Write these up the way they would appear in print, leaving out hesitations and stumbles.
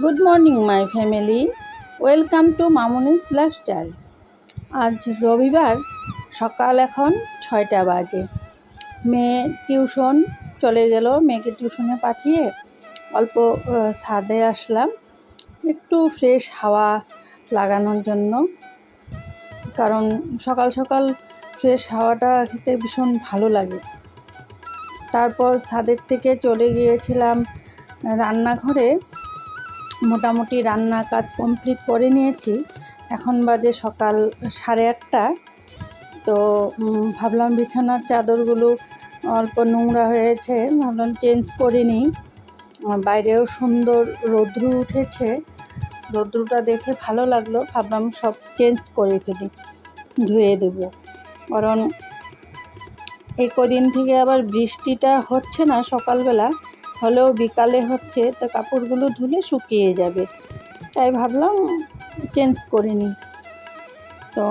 Good morning my family, welcome to Mamuni's lifestyle. আজ রবিবার, সকাল এখন 6টা বাজে। মেয়ে টিউশন চলে গেল, মেয়েকে টিউশনে পাঠিয়ে অল্প ছাদে আসলাম একটু ফ্রেশ হাওয়া লাগানোর জন্য, কারণ সকাল সকাল ফ্রেশ হাওয়াটা খেতে ভীষণ ভালো লাগে। তারপর ছাদের থেকে চলে গিয়েছিলাম রান্নাঘরে। মোটামুটি রান্না কাজ কমপ্লিট করে নিয়েছি। এখন বাজে সকাল 8:30। তো ভাবলাম বিছানার চাদরগুলো অল্প নোংরা হয়েছে, ভাবলাম চেঞ্জ করে নিই। বাইরেও সুন্দর রৌদ্র উঠেছে, রৌদ্রটা দেখে ভালো লাগলো, ভাবলাম সব চেঞ্জ করে ফেলি, ধুয়ে দেব। কারণ এই কদিন থেকে আবার বৃষ্টিটা হচ্ছে না, সকালবেলা হলেও বিকালে হচ্ছে, তো কাপড়গুলো ধুলে শুকিয়ে যাবে, তাই ভাবলাম চেঞ্জ করে নিই। তো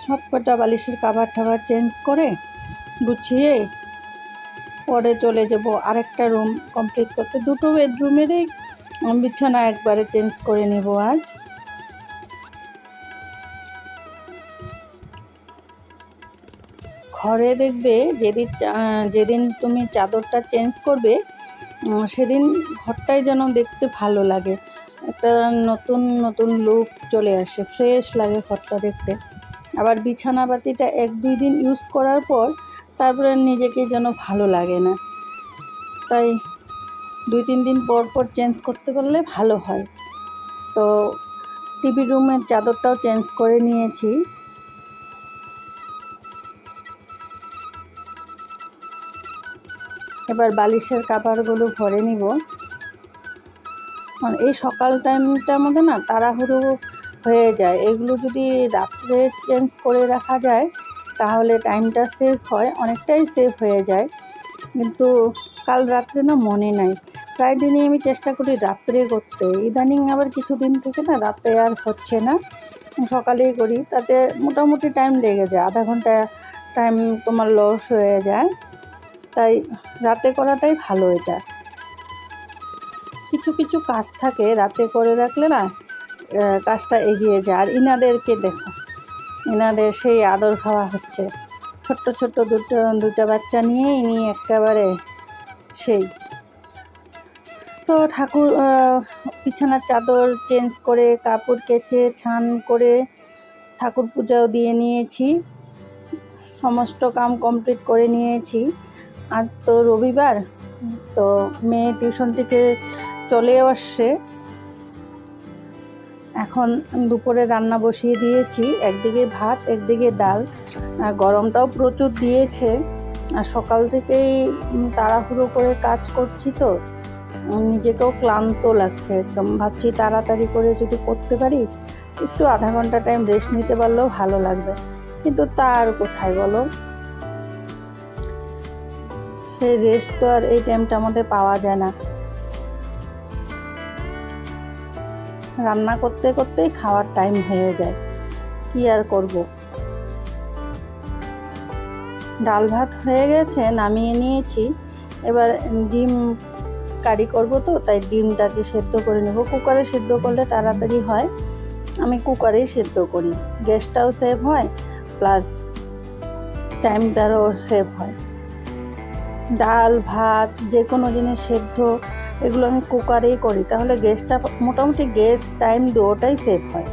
সব কটা বালিশের কাভার টাভার চেঞ্জ করে গুছিয়ে পরে চলে যাব আরেকটা রুম কমপ্লিট করতে। দুটো বেডরুমেরই বিছানা একবারে চেঞ্জ করে নেব আজ। ঘরে দেখবে যেদিন তুমি চাদরটা চেঞ্জ করবে সেদিন ঘরটাই যেন দেখতে ভালো লাগে, একটা নতুন নতুন লুক চলে আসে, ফ্রেশ লাগে ঘরটা দেখতে। আবার বিছানাপাতিটা 1-2 দিন ইউজ করার পর তারপরে নিজেকে যেন ভালো লাগে না, তাই 2-3 দিন পর পর চেঞ্জ করতে পারলে ভালো হয়। তো টিভি রুমের চাদরটাও চেঞ্জ করে নিয়েছি। এবার বালিশের কাপড়গুলো ভরে নিব। এই সকাল টাইমটার মধ্যে না তাড়াহুড়ো হয়ে যায়, এগুলো যদি রাত্রে চেঞ্জ করে রাখা যায় তাহলে টাইমটা সেভ হয়, অনেকটাই সেভ হয়ে যায়। কিন্তু কাল রাত্রে না মনে নাই, প্রায় দিনই আমি চেষ্টা করি রাত্রে করতে, ইদানিং আবার কিছুদিন থেকে না রাতে আর হচ্ছে না, সকালেই করি, তাতে মোটামুটি টাইম লেগে যায়, আধা ঘন্টা টাইম তোমার লস হয়ে যায়, তাই রাতে করাটাই ভালো। এটা কিছু কিছু কাজ থাকে রাতে করে রাখলে না কাজটা এগিয়ে যায়। আর ইনাদেরকে দেখো, ইনাদের সেই আদর খাওয়া হচ্ছে, ছোট্ট ছোট্ট দুটো বাচ্চা নিয়ে ইনি একেবারে সেই। তো ঠাকুর বিছানার চাদর চেঞ্জ করে কাপড় কেচে ছান করে ঠাকুর পূজাও দিয়ে নিয়েছি, সমস্ত কাম কমপ্লিট করে নিয়েছি। আজ তো রবিবার, তো মেয়ে টিউশন থেকে চলেও আসছে। এখন দুপুরে রান্না বসিয়ে দিয়েছি, একদিকে ভাত একদিকে ডাল। গরমটাও প্রচুর দিয়েছে, আর সকাল থেকেই তাড়াহুড়ো করে কাজ করছি, তো নিজেকেও ক্লান্ত লাগছে একদম। ভাবছি তাড়াতাড়ি করে যদি করতে পারি, একটু আধা ঘন্টা টাইম রেস্ট নিতে পারলেও ভালো লাগবে, কিন্তু তার কোথায় বলো, সেই রেস্ট তো আর এই টাইমটার মধ্যে পাওয়া যায় না। রান্না করতে করতেই খাওয়ার টাইম হয়ে যায়, কি আর করব। ডাল ভাত হয়ে গেছে, নামিয়ে নিয়েছি। এবার ডিম কারি করব, তো তাই ডিমটাকে সেদ্ধ করে নেব। কুকারে সেদ্ধ করলে তাড়াতাড়ি হয়, আমি কুকারেই সেদ্ধ করি, গ্যাসটাও সেভ হয় প্লাস টাইমটারও সেভ হয়। ডাল ভাত যে কোনো জিনিস সেদ্ধ এগুলো আমি কুকারেই করি, তাহলে গ্যাসটা মোটামুটি গ্যাস টাইম দুটোটাই সেভ হয়।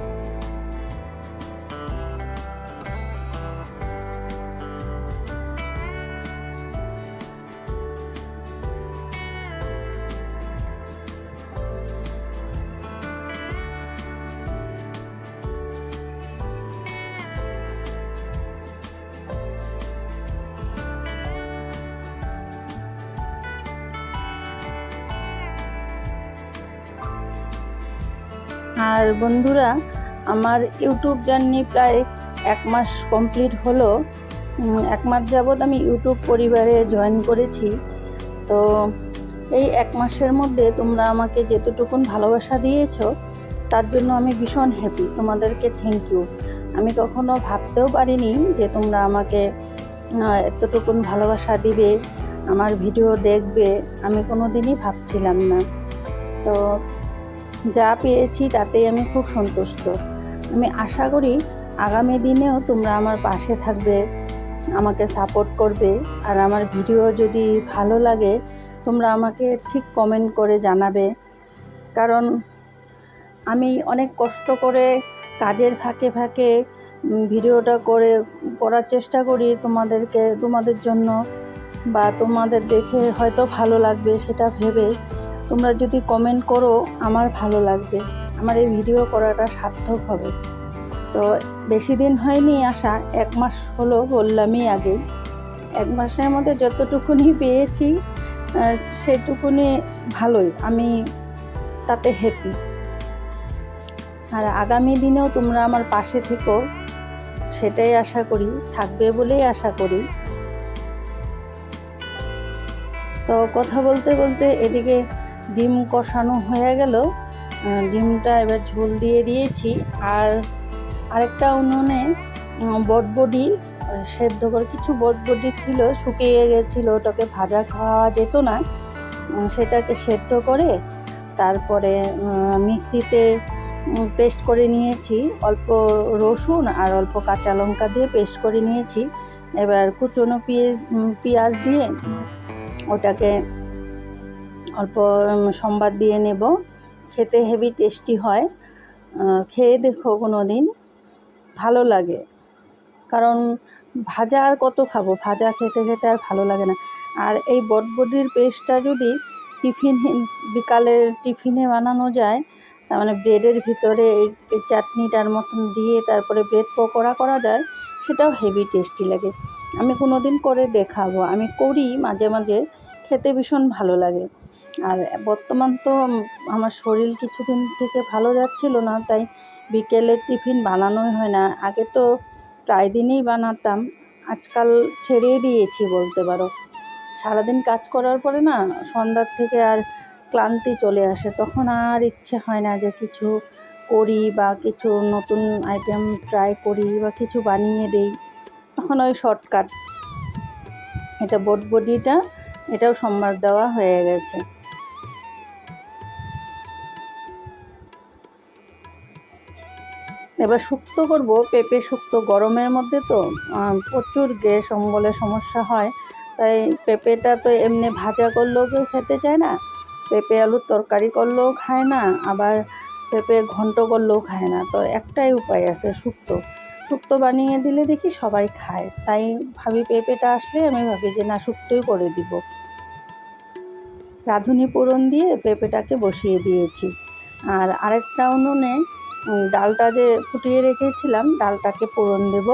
আর বন্ধুরা, আমার ইউটিউব জার্নি প্রায় 1 মাস কমপ্লিট হলো। 1 মাস যাবৎ আমি ইউটিউব পরিবারে জয়েন করেছি। তো এই 1 মাসের মধ্যে তোমরা আমাকে যেতটুকুন ভালোবাসা দিয়েছো তার জন্য আমি ভীষণ হ্যাপি, তোমাদেরকে থ্যাংক ইউ। আমি কখনো ভাবতেও পারিনি যে তোমরা আমাকে এতটুকুন ভালোবাসা দিবে, আমার ভিডিও দেখবে আমি কোনো দিনই ভাবছিলাম না। তো যা পেয়েছি তাতেই আমি খুব সন্তুষ্ট। আমি আশা করি আগামী দিনেও তোমরা আমার পাশে থাকবে, আমাকে সাপোর্ট করবে। আর আমার ভিডিও যদি ভালো লাগে তোমরা আমাকে ঠিক কমেন্ট করে জানাবে, কারণ আমি অনেক কষ্ট করে কাজের ফাঁকে ফাঁকে ভিডিওটা করার চেষ্টা করি তোমাদের জন্য, বা তোমাদের দেখে হয়তো ভালো লাগবে সেটা ভেবে তোমরা যদি কমেন্ট করো আমার ভালো লাগবে, আমার এই ভিডিও করাটা সার্থক হবে। তো বেশি দিন হয়নি আসা, 1 মাস হলো বললামই আগেই। 1 মাসের মধ্যে যতটুকুনি পেয়েছি সেটুকুনি ভালোই, আমি তাতে হ্যাপি। আর আগামী দিনেও তোমরা আমার পাশে থেকো সেটাই আশা করি, থাকবে বলেই আশা করি। তো কথা বলতে বলতে এদিকে ডিম কষানো হয়ে গেল, ডিমটা এবার ঝোল দিয়ে দিয়েছি। আর আরেকটা উনুনে বটবডি সেদ্ধ করে, কিছু বটবডি ছিল শুকিয়ে গেছিলো, ওটাকে ভাজা খাওয়া যেত না, সেটাকে সেদ্ধ করে তারপরে মিক্সিতে পেস্ট করে নিয়েছি। অল্প রসুন আর অল্প কাঁচা লঙ্কা দিয়ে পেস্ট করে নিয়েছি। এবার কুচনো পেঁয়াজ দিয়ে ওটাকে অল্প সম্বাদ দিয়ে নেব, খেতে হেভি টেস্টি হয়। খেয়ে দেখো কোনো দিন, ভালো লাগে। কারণ ভাজা আর কত খাবো, ভাজা খেতে খেতে আর ভালো লাগে না। আর এই বটবডির পেস্টটা যদি বিকালের টিফিনে বানানো যায়, তার মানে ব্রেডের ভিতরে এই চাটনিটার মতন দিয়ে তারপরে ব্রেড পকোড়া করা যায়, সেটাও হেভি টেস্টি লাগে। আমি কোনো দিন করে দেখাবো, আমি করি মাঝে মাঝে, খেতে ভীষণ ভালো লাগে। আর বর্তমান তো আমার শরীর কিছুদিন থেকে ভালো যাচ্ছিল না, তাই বিকেলের টিফিন বানানোই হয় না। আগে তো প্রায় দিনই বানাতাম, আজকাল ছেড়েই দিয়েছি বলতে পারো। সারাদিন কাজ করার পরে না সন্ধ্যার থেকে আর ক্লান্তি চলে আসে, তখন আর ইচ্ছে হয় না যে কিছু করি বা কিছু নতুন আইটেম ট্রাই করি বা কিছু বানিয়ে দেই। তখন ওই শর্টকাট, এটা বটবডিটা এটাও সম্বার দেওয়া হয়ে গেছে। এবার শুক্তো করব, পেঁপে শুক্তো। গরমের মধ্যে তো প্রচুর গ্যাস অম্বলের সমস্যা হয়, তাই পেঁপেটা তো এমনি ভাজা করলেও কেউ খেতে চায় না, পেঁপে আলুর তরকারি করলেও খায় না, আবার পেঁপে ঘন্ট করলেও খায় না। তো একটাই উপায় আছে, শুক্তো বানিয়ে দিলে দেখি সবাই খায়, তাই ভাবি পেঁপেটা আসলে আমি ভাবি যে না শুক্তোই করে দিব। রাঁধুনি ফোড়ন দিয়ে পেঁপেটাকে বসিয়ে দিয়েছি। আর আরেকটা উনুনে ডালটা যে ফুটিয়ে রেখেছিলাম, ডালটাকে ফোড়ন দেব।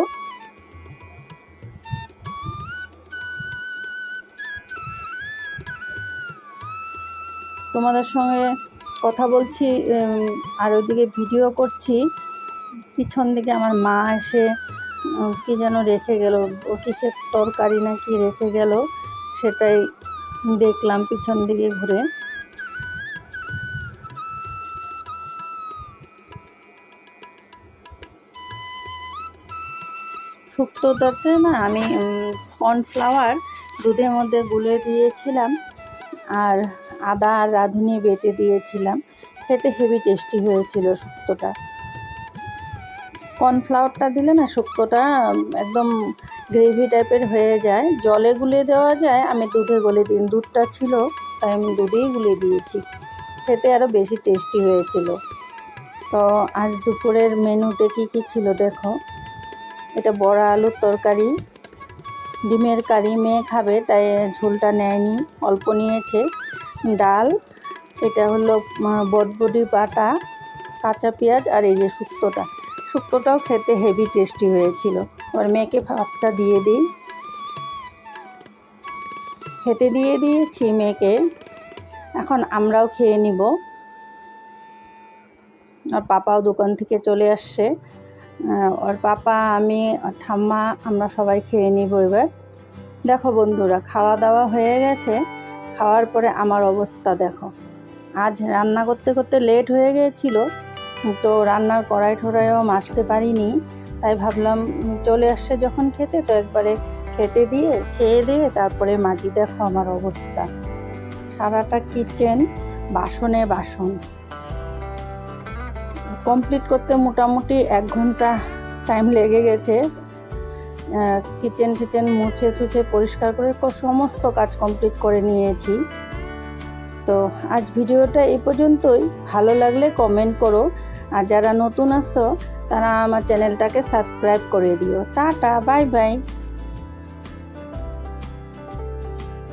তোমাদের সঙ্গে কথা বলছি আর ওইদিকে ভিডিও করছি, পিছন দিকে আমার মা এসে কি যেন রেখে গেল, কিসের তরকারি না কি রেখে গেল, সেটাই দেখলাম পিছন দিকে ঘুরে। শুক্তোটাতে না আমি কর্নফ্লাওয়ার দুধের মধ্যে গুলে দিয়েছিলাম, আর আদা আর রাঁধুনি বেটে দিয়েছিলাম, খেতে হেভি টেস্টি হয়েছিল শুক্তোটা। কর্নফ্লাওয়ারটা দিলে না শুক্তোটা একদম গ্রেভি টাইপের হয়ে যায়, জলে গুলে দেওয়া যায়, আমি দুধে গুলে দিই, দুধটা ছিল তাই আমি দুধেই গুলে দিয়েছি, খেতে আরও বেশি টেস্টি হয়েছিল। তো আজ দুপুরের মেনুতে কী ছিল দেখো, এটা বড়া আলুর তরকারি, ডিমের কারি, মেয়ে খাবে তাই ঝোলটা নেয়নি, অল্প নিয়েছে, ডাল, এটা হলো বটবডি বাটা, কাঁচা পেঁয়াজ, আর এই যে শুক্তোটাও খেতে হেভি টেস্টি হয়েছিল। এবার মেয়েকে ভাতটা দিয়ে দিই, খেতে দিয়ে দিয়েছি মেয়েকে, এখন আমরাও খেয়ে নিব। আর পাপাও দোকান থেকে চলে আসছে, ওর পাপা, আমি, ঠাম্মা, আমরা সবাই খেয়ে নিব এবার। দেখো বন্ধুরা, খাওয়া দাওয়া হয়ে গেছে, খাওয়ার পরে আমার অবস্থা দেখো। আজ রান্না করতে করতে লেট হয়ে গিয়েছিল, তো রান্নার কড়াই ঠড়াইও মাজতে পারিনি, তাই ভাবলাম চলে আসছে যখন খেতে তো একবারে খেতে দিয়ে খেয়ে দিয়ে তারপরে মাজি। দেখো আমার অবস্থা, সারাটা কিচেন বাসনে বাসন। কমপ্লিট করতে মোটামুটি 1 ঘন্টা টাইম লেগে গেছে। কিচেন টিচেন মুছে টুছে পরিষ্কার করে সমস্ত কাজ কমপ্লিট করে নিয়েছি। তো আজ ভিডিওটা এই পর্যন্তই। ভালো লাগলে কমেন্ট করো, আর যারা নতুন আসতো তারা আমার চ্যানেলটাকে সাবস্ক্রাইব করে দিও। Tata, bye bye.